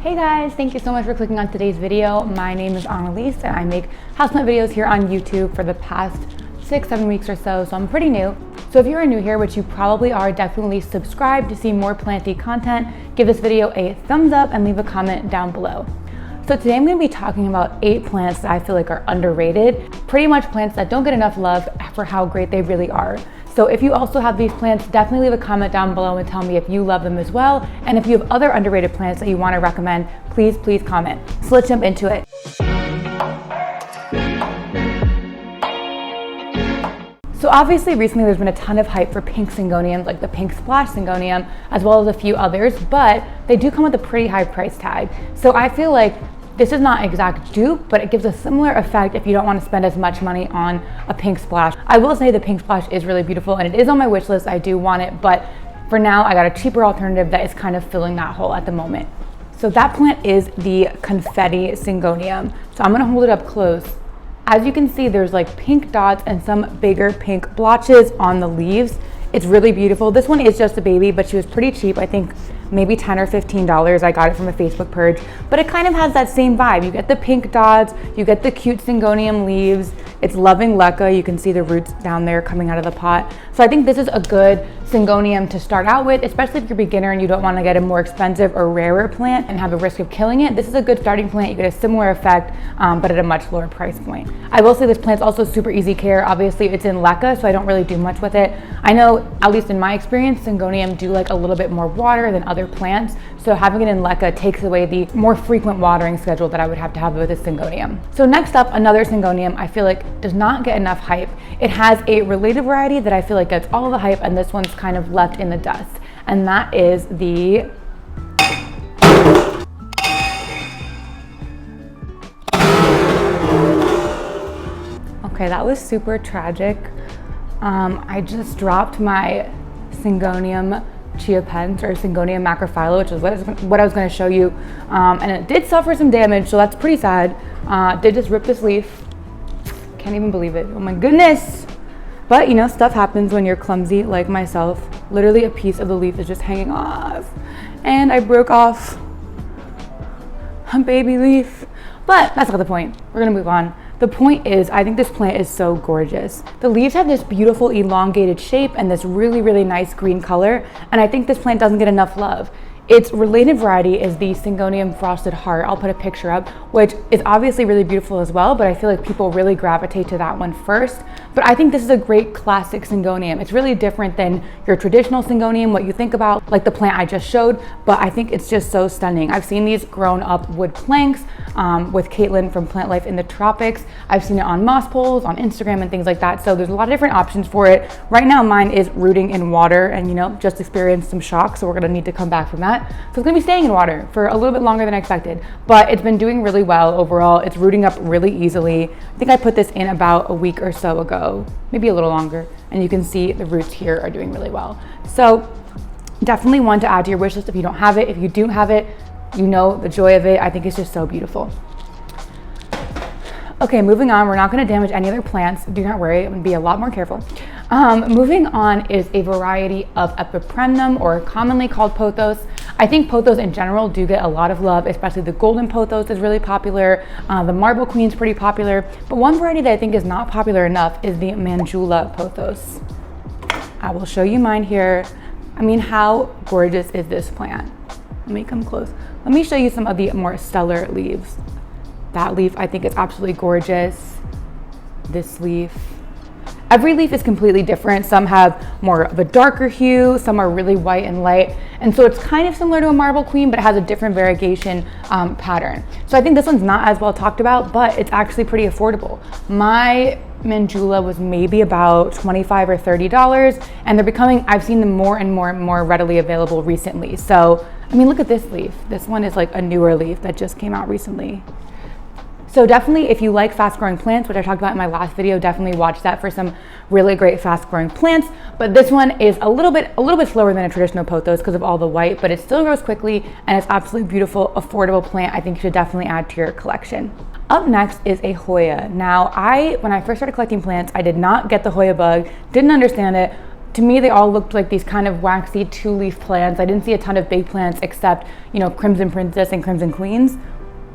Hey guys, thank you so much for clicking on today's video. My name is Annalise and I make houseplant videos here on YouTube for the past 6-7 weeks or so I'm pretty new. So if you're new here, which you probably are, definitely subscribe to see more planty content. Give this video a thumbs up and leave a comment down below. So today I'm going to be talking about 8 plants that I feel like are underrated, pretty much plants that don't get enough love for how great they really are. So if you also have these plants, definitely leave a comment down below and tell me if you love them as well. And if you have other underrated plants that you want to recommend, please comment. So let's jump into it. So obviously recently there's been a ton of hype for pink syngoniums, like the pink splash syngonium, as well as a few others, but they do come with a pretty high price tag. So I feel like this is not exact dupe, but it gives a similar effect if you don't want to spend as much money on a pink splash. I will say the pink splash is really beautiful and it is on my wish list. I do want it, but for now I got a cheaper alternative that is kind of filling that hole at the moment. So that plant is the confetti syngonium. So I'm gonna hold it up close. As you can see, there's like pink dots and some bigger pink blotches on the leaves. It's really beautiful. This one is just a baby, but she was pretty cheap. I think maybe $10 or $15. I got it from a Facebook purge, but it kind of has that same vibe. You get the pink dots, you get the cute syngonium leaves. It's loving leca. You can see the roots down there coming out of the pot. So I think this is a good syngonium to start out with, especially if you're a beginner and you don't want to get a more expensive or rarer plant and have a risk of killing it. This is a good starting plant. You get a similar effect, but at a much lower price point. I will say this plant's also super easy care. Obviously it's in leca, so I don't really do much with it. I know, at least in my experience, syngonium do like a little bit more water than other plants. So having it in leca takes away the more frequent watering schedule that I would have to have with a syngonium. So next up, another syngonium I feel like does not get enough hype. It has a related variety that I feel like gets all the hype, and this one's kind of left in the dust. And that is the okay, that was super tragic. I just dropped my Syngonium CHIAPENSE or Syngonium macrophylla, which is what I was going to show you, and it did suffer some damage, so that's pretty sad. Did just rip this leaf. Can't even believe it. Oh my goodness. But you know, stuff happens when you're clumsy like myself. Literally a piece of the leaf is just hanging off, and I broke off a baby leaf. But that's not the point. We're gonna move on. The point is, I think this plant is so gorgeous. The leaves have this beautiful elongated shape and this really, really nice green color. And I think this plant doesn't get enough love. Its related variety is the Syngonium frosted heart. I'll put a picture up, which is obviously really beautiful as well, but I feel like people really gravitate to that one first. But I think this is a great classic Syngonium. It's really different than your traditional Syngonium, what you think about, like the plant I just showed, but I think it's just so stunning. I've seen these grown up wood planks with Caitlin from Plant Life in the Tropics. I've seen it on moss poles, on Instagram and things like that. So there's a lot of different options for it. Right now mine is rooting in water and, you know, just experienced some shock, so we're gonna need to come back from that. So it's gonna be staying in water for a little bit longer than I expected, but it's been doing really well overall. It's rooting up really easily. I think I put this in about a week or so ago, maybe a little longer, and you can see the roots here are doing really well. So definitely one to add to your wish list if you don't have it. If you do have it, you know the joy of it. I think it's just so beautiful. Okay, moving on. We're not going to damage any other plants. Do not worry, I'm going to be a lot more careful. Moving on is a variety of epipremnum, or commonly called pothos. I think pothos in general do get a lot of love, especially the golden pothos is really popular. The marble queen is pretty popular, but one variety that I think is not popular enough is the Manjula pothos. I will show you mine here. I mean, how gorgeous is this plant? Let me come close. Let me show you some of the more stellar leaves. That leaf I think is absolutely gorgeous. This leaf. Every leaf is completely different. Some have more of a darker hue, some are really white and light. And so it's kind of similar to a marble queen, but it has a different variegation pattern. So I think this one's not as well talked about, but it's actually pretty affordable. My Manjula was maybe about $25 or $30, and they're becoming, I've seen them more and more readily available recently. So, I mean, look at this leaf. This one is like a newer leaf that just came out recently. So definitely, if you like fast growing plants, which I talked about in my last video, definitely watch that for some really great fast growing plants. But this one is a little bit slower than a traditional pothos because of all the white, but it still grows quickly and it's absolutely beautiful, affordable plant. I think you should definitely add to your collection. Up next is a Hoya. Now, when I first started collecting plants, I did not get the Hoya bug, didn't understand it. to me, they all looked like these kind of waxy 2-leaf plants. I didn't see a ton of big plants except, you know, Crimson Princess and Crimson Queens.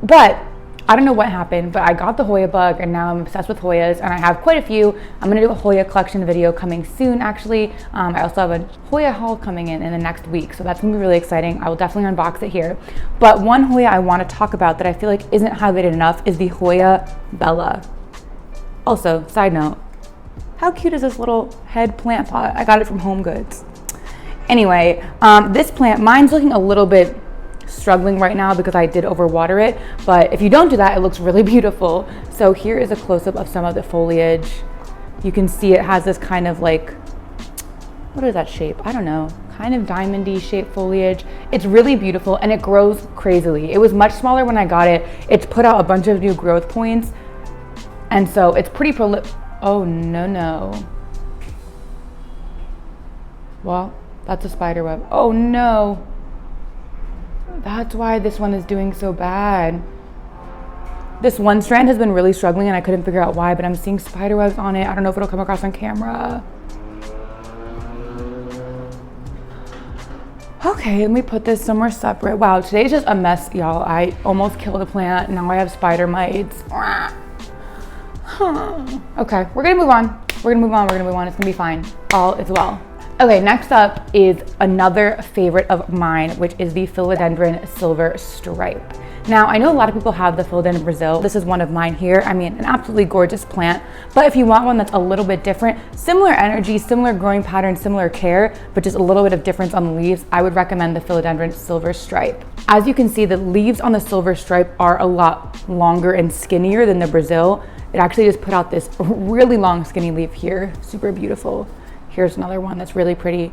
But I don't know what happened, but I got the Hoya bug and now I'm obsessed with Hoyas, and I have quite a few. I'm gonna do a Hoya collection video coming soon, actually. I also have a Hoya haul coming in the next week, so that's gonna be really exciting. I will definitely unbox it here. But one Hoya I wanna talk about that I feel like isn't highlighted enough is the Hoya Bella. Also, side note, how cute is this little head plant pot? I got it from Home Goods. Anyway, this plant, mine's looking a little bit struggling right now because I did overwater it, but if you don't do that, it looks really beautiful. So here is a close-up of some of the foliage. You can see it has this kind of like, what is that shape? I don't know, kind of diamond-y shaped foliage. It's really beautiful and it grows crazily. It was much smaller when I got it. It's put out a bunch of new growth points, and so it's pretty oh no. Well, that's a spider web. Oh no. That's why this one is doing so bad. This one strand has been really struggling and I couldn't figure out why, but I'm seeing spider webs on it. I don't know if it'll come across on camera. Okay, let me put this somewhere separate. Wow, today's just a mess, y'all. I almost killed a plant. Now I have spider mites. Okay, we're gonna move on. We're gonna move on. It's gonna be fine. All is well. Okay, next up is another favorite of mine, which is the Philodendron Silver Stripe. Now, I know a lot of people have the Philodendron Brazil. This is one of mine here. I mean, an absolutely gorgeous plant, but if you want one that's a little bit different, similar energy, similar growing pattern, similar care, but just a little bit of difference on the leaves, I would recommend the Philodendron Silver Stripe. As you can see, the leaves on the Silver Stripe are a lot longer and skinnier than the Brazil. It actually just put out this really long skinny leaf here. Super beautiful. Here's another one that's really pretty.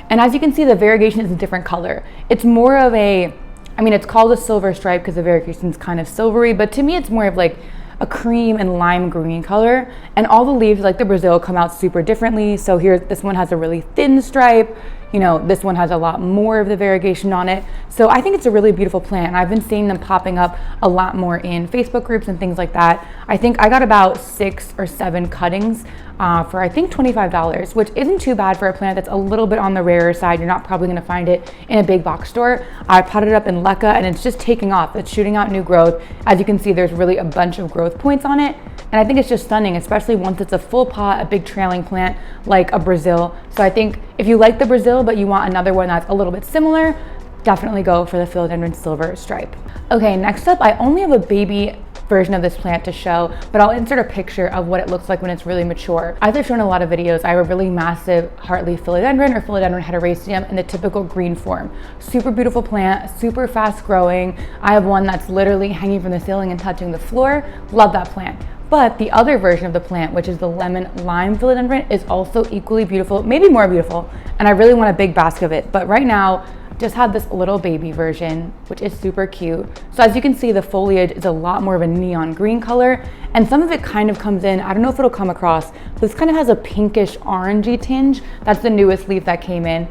And as you can see, the variegation is a different color. It's more of a, I mean, it's called a silver stripe because the variegation is kind of silvery, but to me, it's more of like a cream and lime green color. And all the leaves, like the Brazil, come out super differently. So here, this one has a really thin stripe. You know, this one has a lot more of the variegation on it. So I think it's a really beautiful plant. And I've been seeing them popping up a lot more in Facebook groups and things like that. I think I got about 6 or 7 cuttings for I think $25, which isn't too bad for a plant that's a little bit on the rarer side. You're not probably gonna find it in a big box store. I potted it up in Leca and it's just taking off. It's shooting out new growth. As you can see, there's really a bunch of growth points on it. And I think it's just stunning, especially once it's a full pot, a big trailing plant like a Brazil. So I think if you like the Brazil, but you want another one that's a little bit similar, definitely go for the Philodendron Silver Stripe. Okay, next up, I only have a baby version of this plant to show, but I'll insert a picture of what it looks like when it's really mature. As I've shown in a lot of videos, I have a really massive heartleaf philodendron or Philodendron heteroecium in the typical green form. Super beautiful plant, super fast growing. I have one that's literally hanging from the ceiling and touching the floor. Love that plant. But the other version of the plant, which is the lemon lime philodendron, is also equally beautiful, maybe more beautiful, and I really want a big basket of it. But right now, just have this little baby version, which is super cute. So as you can see, the foliage is a lot more of a neon green color, and some of it kind of comes in, I don't know if it'll come across, this kind of has a pinkish orangey tinge. That's the newest leaf that came in.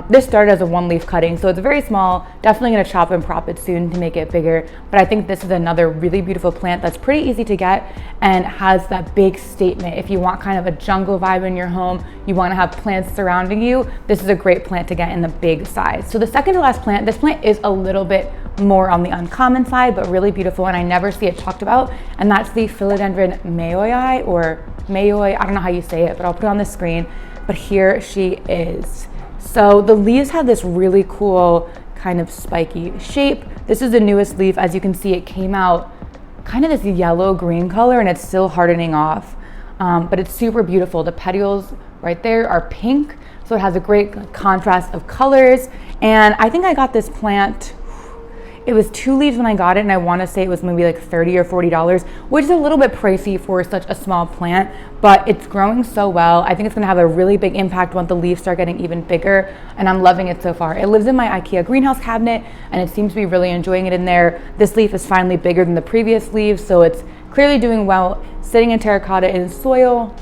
This started as a 1-leaf cutting, so it's very small. Definitely gonna chop and prop it soon to make it bigger, but I think this is another really beautiful plant that's pretty easy to get and has that big statement. If you want kind of a jungle vibe in your home, you wanna have plants surrounding you, this is a great plant to get in the big size. So the second to last plant, this plant is a little bit more on the uncommon side, but really beautiful, and I never see it talked about, and that's the Philodendron mayoi, or mayoi, I don't know how you say it, but I'll put it on the screen, but here she is. So the leaves have this really cool kind of spiky shape. This is the newest leaf. As you can see, it came out kind of this yellow green color, and it's still hardening off, but it's super beautiful. The petioles right there are pink, so it has a great contrast of colors. And I think I got this plant, it was 2 leaves when I got it, and I want to say it was maybe like $30 or $40, which is a little bit pricey for such a small plant, but it's growing so well. I think it's going to have a really big impact once the leaves start getting even bigger, and I'm loving it so far. It lives in my IKEA greenhouse cabinet, and it seems to be really enjoying it in there. This leaf is finally bigger than the previous leaves, so it's clearly doing well, sitting in terracotta in soil.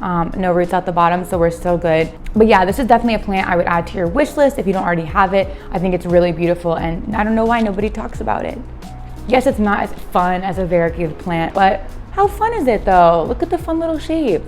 No roots at the bottom, so we're still good. But yeah, this is definitely a plant I would add to your wish list if you don't already have it. I think it's really beautiful, and I don't know why nobody talks about it. Yes, it's not as fun as a variegated plant, but how fun is it though? Look at the fun little shape.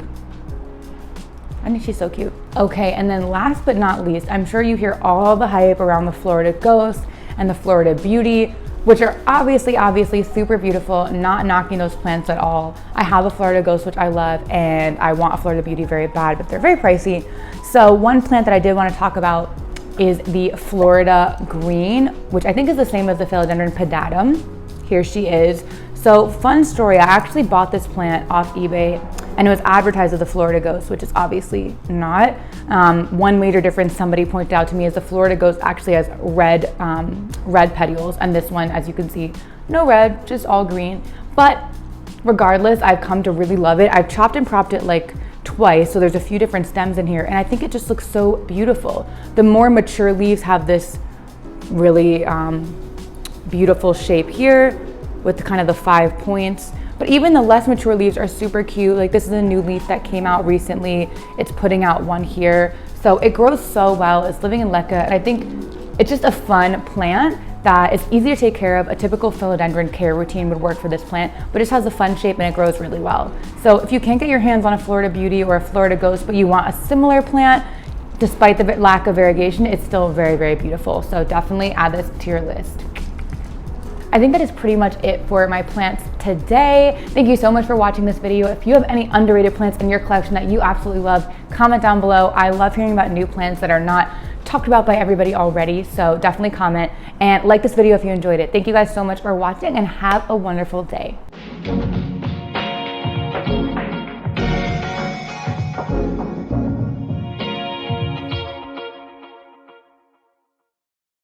I think she's so cute. Okay, and then last but not least, I'm sure you hear all the hype around the Florida Ghost and the Florida Beauty, which are obviously super beautiful, not knocking those plants at all. I have a Florida Ghost, which I love, and I want a Florida Beauty very bad, but they're very pricey. So one plant that I did want to talk about is the Florida Green, which I think is the same as the Philodendron pedatum. Here she is. So fun story, I actually bought this plant off eBay and it was advertised as a Florida Ghost, which is obviously not. One major difference somebody pointed out to me is the Florida Ghost actually has red petioles, and this one, as you can see, no red, just all green. But regardless, I've come to really love it. I've chopped and propped it like twice, so there's a few different stems in here, and I think it just looks so beautiful. The more mature leaves have this really beautiful shape here with kind of the 5 points. But even the less mature leaves are super cute. Like this is a new leaf that came out recently. It's putting out one here. So it grows so well. It's living in leca, and I think it's just a fun plant that is easy to take care of. A typical philodendron care routine would work for this plant, but it just has a fun shape and it grows really well. So if you can't get your hands on a Florida Beauty or a Florida Ghost, but you want a similar plant, despite the lack of variegation, it's still very, very beautiful. So definitely add this to your list. I think that is pretty much it for my plants today. Thank you so much for watching this video. If you have any underrated plants in your collection that you absolutely love, comment down below. I love hearing about new plants that are not talked about by everybody already, so definitely comment and like this video if you enjoyed it. Thank you guys so much for watching and have a wonderful day.